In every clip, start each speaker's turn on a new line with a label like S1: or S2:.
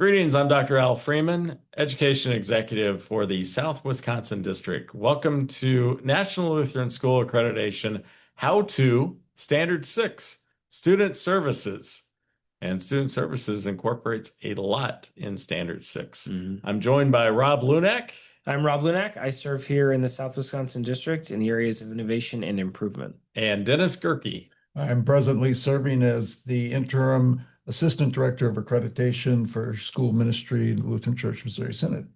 S1: Greetings, I'm Dr. Al Freeman, Education Executive for the South Wisconsin District. Welcome to National Lutheran School Accreditation How to Standard 6 Student Services. And Student Services incorporates a lot in Standard 6. I'm joined by Rob Lunak.
S2: I'm Rob Lunak. I serve here in the South Wisconsin District in the areas of innovation and improvement.
S1: And Dennis Gerke.
S3: I'm presently serving as the interim Assistant Director of Accreditation for School Ministry in the Lutheran Church Missouri Synod.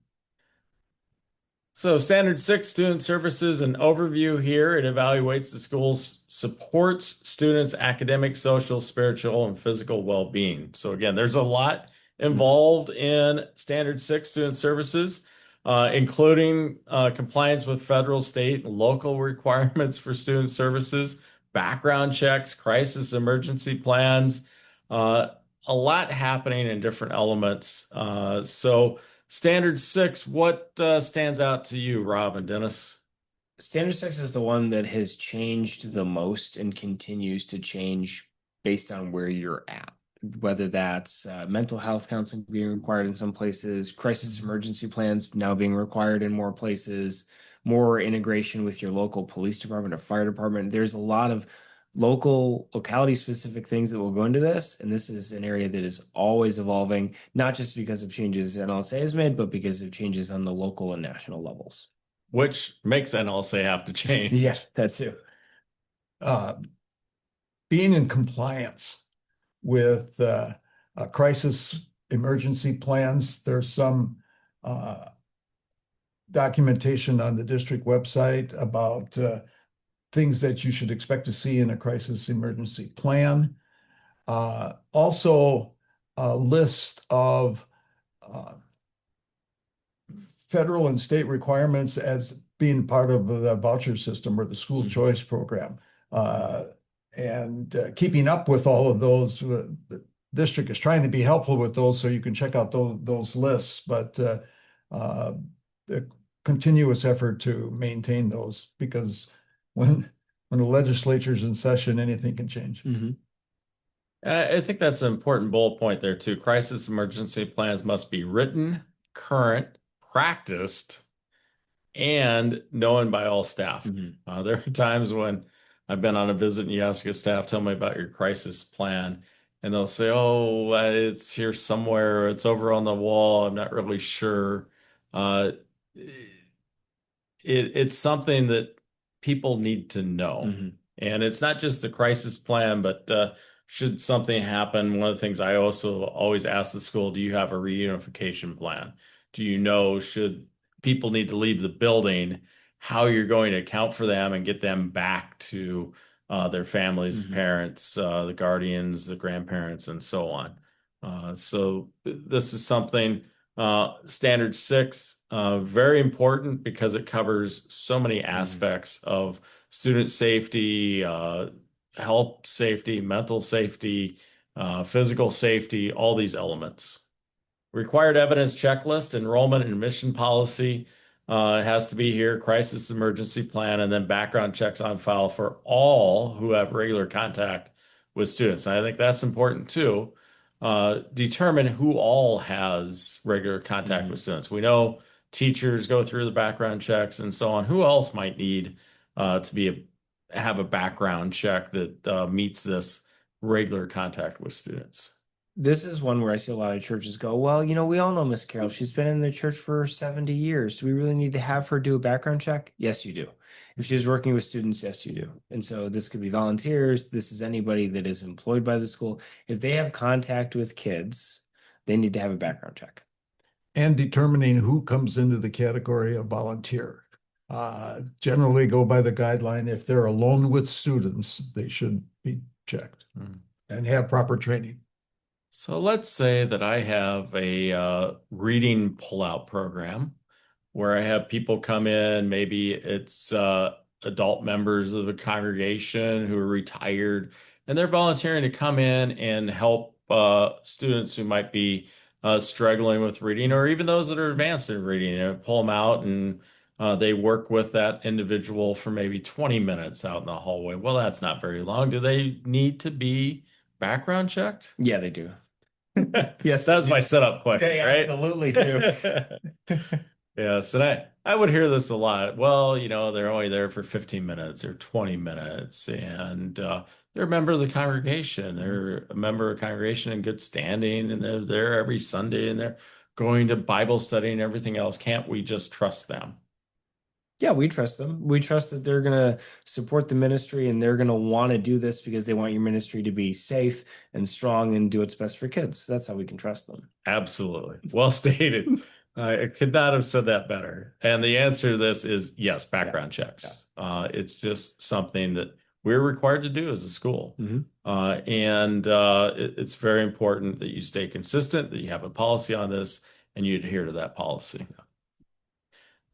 S1: So Standard 6 Student Services, an overview here. It evaluates the school's supports students' academic, social, spiritual, and physical well-being. So again, there's a lot involved in Standard 6 Student Services, including compliance with federal, state, and local requirements for student services, background checks, crisis emergency plans, a lot happening in different elements. So Standard 6, what stands out to you, Rob and Dennis?
S2: Standard 6 is the one that has changed the most and continues to change based on where you're at. Whether that's mental health counseling being required in some places, crisis emergency plans now being required in more places, more integration with your local police department or fire department. There's a lot of locality specific things that will go into this. And this is an area that is always evolving, not just because of changes NLSA has made, but because of changes on the local and national levels.
S1: Which makes NLSA have to change.
S2: Yeah, that too.
S3: Being in compliance with crisis emergency plans, there's some documentation on the district website about things that you should expect to see in a crisis emergency plan. Also, a list of federal and state requirements as being part of the voucher system or the school choice program. And keeping up with all of those, the district is trying to be helpful with those, so you can check out those lists, but the continuous effort to maintain those, because when the legislature's in session, anything can change.
S1: I think that's an important bullet point there too. Crisis emergency plans must be written, current, practiced, and known by all staff. There are times when I've been on a visit and you ask a staff, tell me about your crisis plan. And they'll say, oh, it's here somewhere. It's over on the wall. I'm not really sure. It's something that people need to know. And it's not just the crisis plan, but should something happen, one of the things I also always ask the school, do you have a reunification plan? Do you know, should people need to leave the building, how you're going to account for them and get them back to their families, parents, the guardians, the grandparents, and so on. So this is something, Standard 6, very important because it covers so many aspects of student safety, health safety, mental safety, physical safety, all these elements. Required evidence checklist, enrollment and admission policy has to be here, crisis emergency plan, and then background checks on file for all who have regular contact with students. And I think that's important too. Determine who all has regular contact with students. We know teachers go through the background checks and so on. Who else might need to have a background check that meets this regular contact with students?
S2: This is one where I see a lot of churches go, well, we all know Miss Carroll. She's been in the church for 70 years. Do we really need to have her do a background check? Yes, you do. If she's working with students, yes, you do. And so this could be volunteers. This is anybody that is employed by the school. If they have contact with kids, they need to have a background check.
S3: And determining who comes into the category of volunteer. Generally go by the guideline. If they're alone with students, they should be checked and have proper training.
S1: So let's say that I have a reading pullout program where I have people come in, maybe it's adult members of the congregation who are retired, and they're volunteering to come in and help students who might be struggling with reading, or even those that are advanced in reading, and pull them out and they work with that individual for maybe 20 minutes out in the hallway. Well, that's not very long. Do they need to be background checked?
S2: Yeah, they do. Yes,
S1: That was my setup question,
S2: they
S1: right?
S2: absolutely do.
S1: Yes, and I would hear this a lot. Well, they're only there for 15 minutes or 20 minutes, and they're a member of the congregation. They're a member of the congregation in good standing, and they're there every Sunday, and they're going to Bible study and everything else. Can't we just trust them?
S2: Yeah, we trust them. We trust that they're going to support the ministry and they're going to want to do this because they want your ministry to be safe and strong and do what's best for kids. That's how we can trust them.
S1: Absolutely. Well stated. I could not have said that better. And the answer to this is yes, background checks. It's just something that we're required to do as a school. And it's very important that you stay consistent, that you have a policy on this, and you adhere to that policy.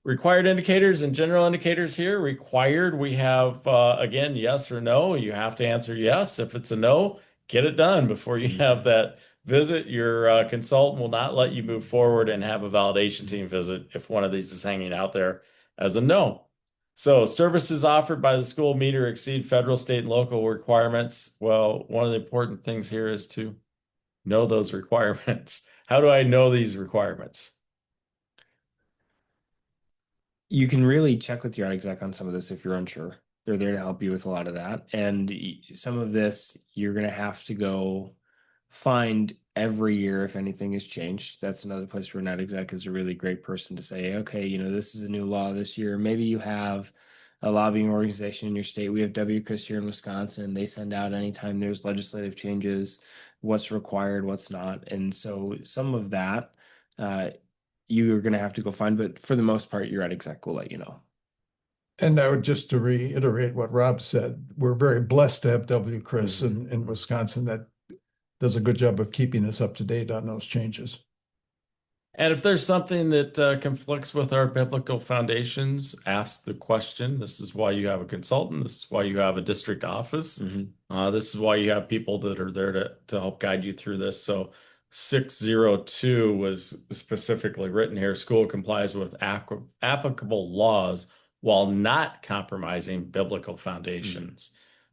S1: Required indicators and general indicators here. Required, we have, again, yes or no. You have to answer yes. If it's a no, get it done before you have that visit. Your consultant will not let you move forward and have a validation team visit if one of these is hanging out there as a no. So services offered by the school meet or exceed federal, state, and local requirements. Well, one of the important things here is to know those requirements. How do I know these requirements?
S2: You can really check with your ed exec on some of this if you're unsure. They're there to help you with a lot of that. And some of this, you're going to have to go find every year if anything has changed. That's another place where an ed exec is a really great person to say, okay, this is a new law this year. Maybe you have a lobbying organization in your state. We have WCRIS here in Wisconsin. They send out anytime there's legislative changes, what's required, what's not. And so some of that, you're going to have to go find, but for the most part, your ed exec will let you know.
S3: And I would just to reiterate what Rob said, we're very blessed to have WCRIS in Wisconsin that does a good job of keeping us up to date on those changes.
S1: And if there's something that conflicts with our biblical foundations, ask the question. This is why you have a consultant. This is why you have a district office. This is why you have people that are there to help guide you through this. So 602 was specifically written here. School complies with applicable laws while not compromising biblical foundations.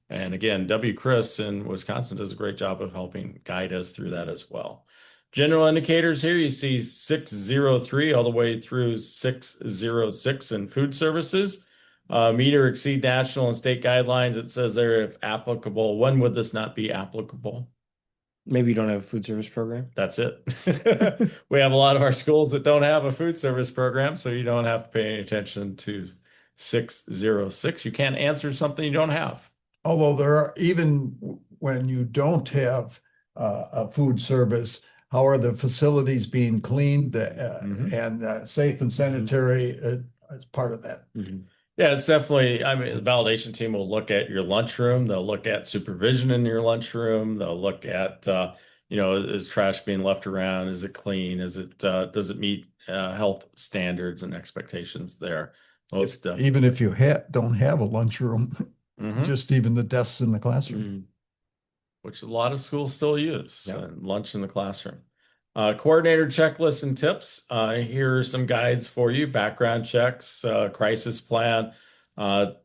S1: And again, WCRIS in Wisconsin does a great job of helping guide us through that as well. General indicators here, you see 603 all the way through 606 in food services. Meet or exceed national and state guidelines. It says there, if applicable. When would this not be applicable?
S2: Maybe you don't have a food service program.
S1: That's it. We have a lot of our schools that don't have a food service program, so you don't have to pay any attention to 606. You can't answer something you don't have.
S3: Although there are, even when you don't have a food service, how are the facilities being cleaned and safe and sanitary as part of that?
S1: Yeah, it's definitely, the validation team will look at your lunchroom. They'll look at supervision in your lunchroom. They'll look at, is trash being left around? Is it clean? Does it meet health standards and expectations there?
S3: Even if you don't have a lunchroom, just even the desks in the classroom.
S1: Which a lot of schools still use, lunch in the classroom. Coordinator checklists and tips. Here are some guides for you. Background checks, crisis plan, the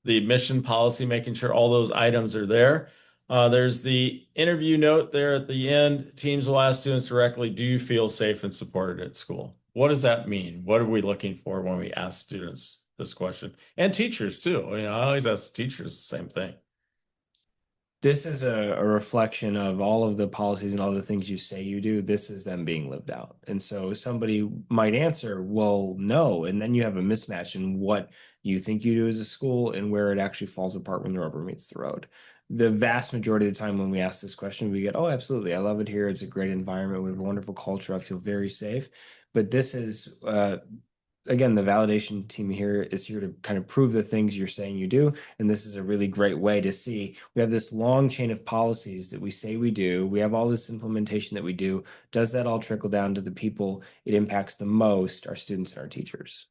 S1: admission policy, making sure all those items are there. There's the interview note there at the end. Teams will ask students directly, do you feel safe and supported at school? What does that mean? What are we looking for when we ask students this question? And teachers too. I always ask teachers the same thing.
S2: This is a reflection of all of the policies and all the things you say you do. This is them being lived out. And so somebody might answer, well, no. And then you have a mismatch in what you think you do as a school and where it actually falls apart when the rubber meets the road. The vast majority of the time when we ask this question, we get, oh, absolutely. I love it here. It's a great environment. We have a wonderful culture. I feel very safe. But this is, again, the validation team here is here to kind of prove the things you're saying you do. And this is a really great way to see. We have this long chain of policies that we say we do. We have all this implementation that we do. Does that all trickle down to the people it impacts the most, our students and our teachers?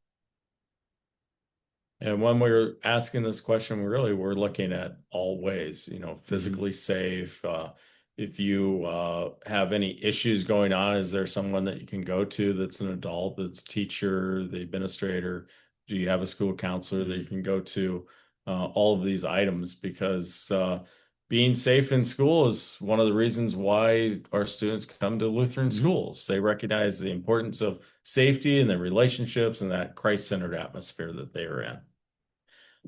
S1: And when we're asking this question, we're looking at all ways, physically safe. If you have any issues going on, is there someone that you can go to that's an adult, that's a teacher, the administrator? Do you have a school counselor that you can go to? All of these items, because being safe in school is one of the reasons why our students come to Lutheran schools. They recognize the importance of safety and the relationships and that Christ-centered atmosphere that they are in.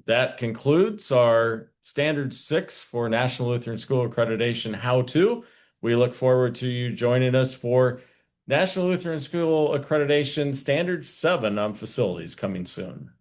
S1: That concludes our Standard 6 for National Lutheran School Accreditation How-To. We look forward to you joining us for National Lutheran School Accreditation Standard 7 on facilities coming soon.